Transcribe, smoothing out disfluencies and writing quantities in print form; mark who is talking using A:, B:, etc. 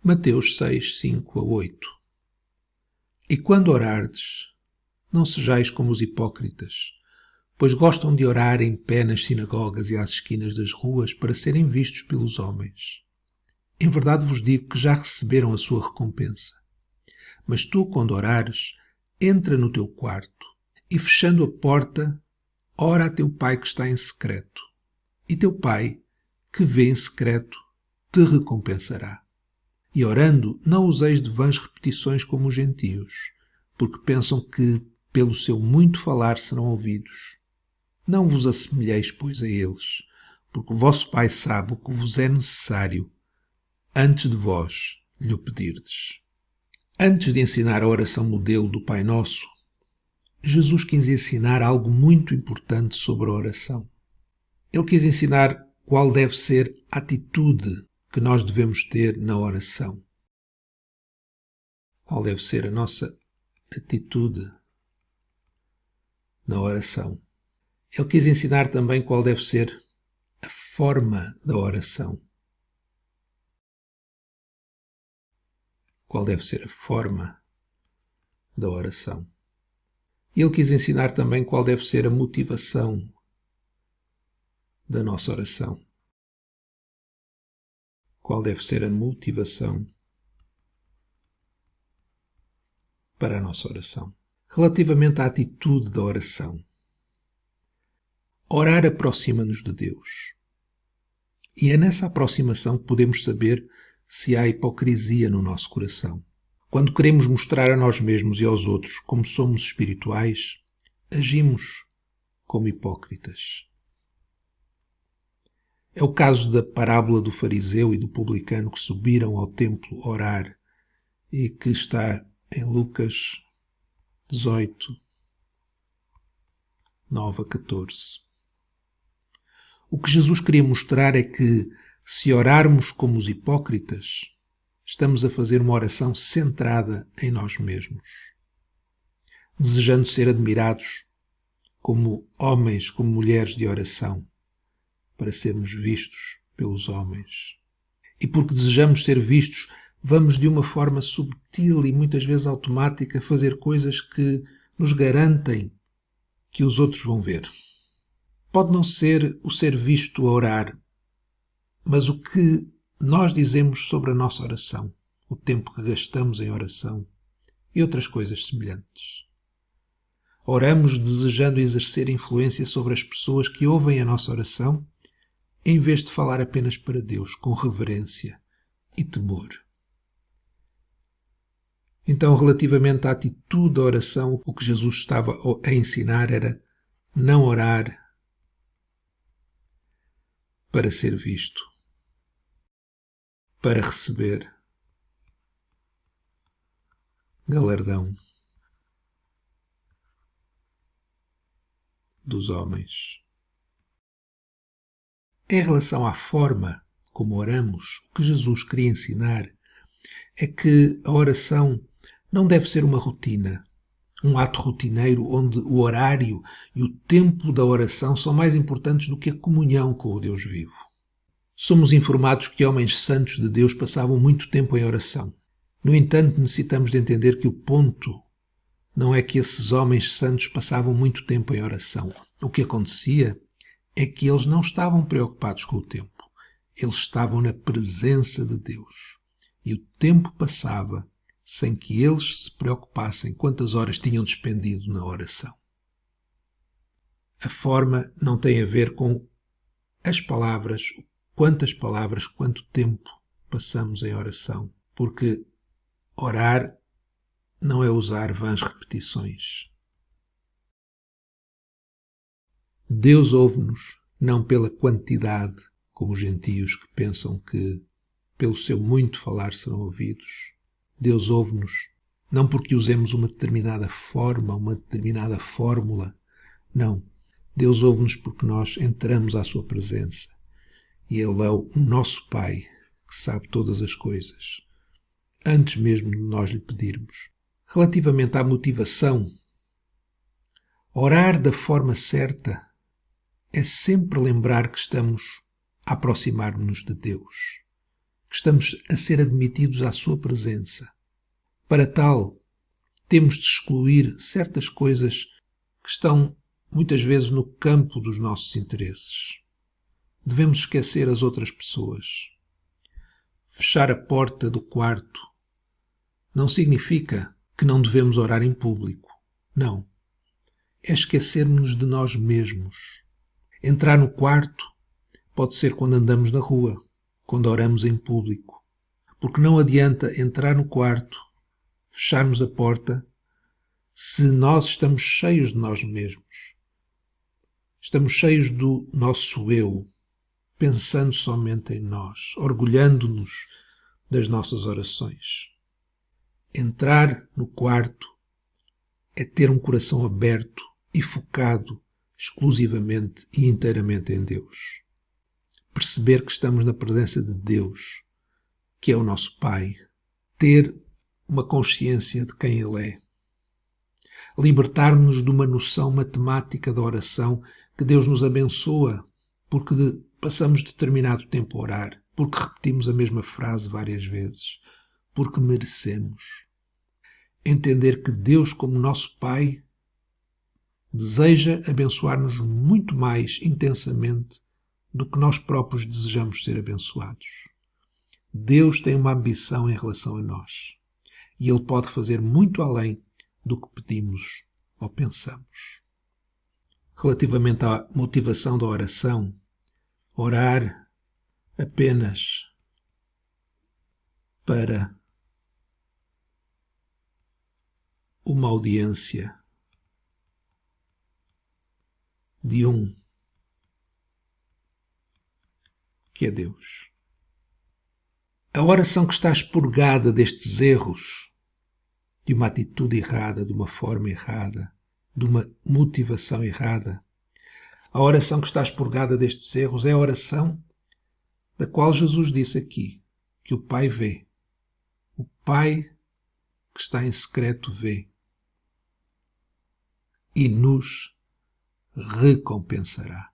A: Mateus 6, 5-8. E quando orardes, não sejais como os hipócritas, pois gostam de orar em pé nas sinagogas e às esquinas das ruas para serem vistos pelos homens. Em verdade vos digo que já receberam a sua recompensa. Mas tu, quando orares, entra no teu quarto e, fechando a porta, ora a teu Pai que está em secreto. E teu Pai, que vê em secreto, te recompensará. E orando, não useis de vãs repetições como os gentios, porque pensam que, pelo seu muito falar, serão ouvidos. Não vos assemelheis, pois, a eles, porque o vosso Pai sabe o que vos é necessário, antes de vós lhe o pedirdes. Antes de ensinar a oração modelo do Pai Nosso, Jesus quis ensinar algo muito importante sobre a oração. Ele quis ensinar qual deve ser a atitude que nós devemos ter na oração. Qual deve ser a nossa atitude na oração. Ele quis ensinar também qual deve ser a forma da oração. Qual deve ser a forma da oração. Ele quis ensinar também qual deve ser a motivação da nossa oração. Qual deve ser a motivação para a nossa oração. Relativamente à atitude da oração. Orar aproxima-nos de Deus. E é nessa aproximação que podemos saber se há hipocrisia no nosso coração. Quando queremos mostrar a nós mesmos e aos outros como somos espirituais, agimos como hipócritas. É o caso da parábola do fariseu e do publicano que subiram ao templo orar e que está em Lucas 18, 9-14. O que Jesus queria mostrar é que, se orarmos como os hipócritas, estamos a fazer uma oração centrada em nós mesmos, desejando ser admirados como homens, como mulheres de oração, para sermos vistos pelos homens. E porque desejamos ser vistos, vamos de uma forma subtil e muitas vezes automática fazer coisas que nos garantem que os outros vão ver. Pode não ser o ser visto a orar, mas o que nós dizemos sobre a nossa oração, o tempo que gastamos em oração e outras coisas semelhantes. Oramos desejando exercer influência sobre as pessoas que ouvem a nossa oração, em vez de falar apenas para Deus, com reverência e temor. Então, relativamente à atitude da oração, o que Jesus estava a ensinar era não orar para ser visto, para receber galardão dos homens. Em relação à forma como oramos, o que Jesus queria ensinar é que a oração não deve ser uma rotina, um ato rotineiro onde o horário e o tempo da oração são mais importantes do que a comunhão com o Deus vivo. Somos informados que homens santos de Deus passavam muito tempo em oração. No entanto, necessitamos de entender que o ponto não é que esses homens santos passavam muito tempo em oração. O que acontecia é que eles não estavam preocupados com o tempo. Eles estavam na presença de Deus. E o tempo passava sem que eles se preocupassem quantas horas tinham despendido na oração. A forma não tem a ver com as palavras, quanto tempo passamos em oração, porque orar não é usar vãs repetições. Deus ouve-nos não pela quantidade, como os gentios que pensam que pelo seu muito falar serão ouvidos. Deus ouve-nos não porque usemos uma determinada forma, uma determinada fórmula. Não. Deus ouve-nos porque nós entramos à sua presença. E Ele é o nosso Pai, que sabe todas as coisas, antes mesmo de nós lhe pedirmos. Relativamente à motivação, orar da forma certa é sempre lembrar que estamos a aproximar-nos de Deus, que estamos a ser admitidos à sua presença. Para tal, temos de excluir certas coisas que estão muitas vezes no campo dos nossos interesses. Devemos esquecer as outras pessoas. Fechar a porta do quarto não significa que não devemos orar em público. Não. É esquecermos-nos de nós mesmos. Entrar no quarto pode ser quando andamos na rua, quando oramos em público. Porque não adianta entrar no quarto, fecharmos a porta, se nós estamos cheios de nós mesmos. Estamos cheios do nosso eu, pensando somente em nós, orgulhando-nos das nossas orações. Entrar no quarto é ter um coração aberto e focado exclusivamente e inteiramente em Deus. Perceber que estamos na presença de Deus, que é o nosso Pai. Ter uma consciência de quem Ele é. Libertar-nos de uma noção matemática da oração que Deus nos abençoa porque passamos determinado tempo a orar, porque repetimos a mesma frase várias vezes, porque merecemos. Entender que Deus, como nosso Pai, deseja abençoar-nos muito mais intensamente do que nós próprios desejamos ser abençoados. Deus tem uma ambição em relação a nós e Ele pode fazer muito além do que pedimos ou pensamos. Relativamente à motivação da oração, orar apenas para uma audiência de um que é Deus. A oração que está expurgada destes erros, de uma atitude errada, de uma forma errada, de uma motivação errada, a oração que está expurgada destes erros é a oração da qual Jesus disse aqui, que o Pai vê. O Pai que está em secreto vê e nos recompensará.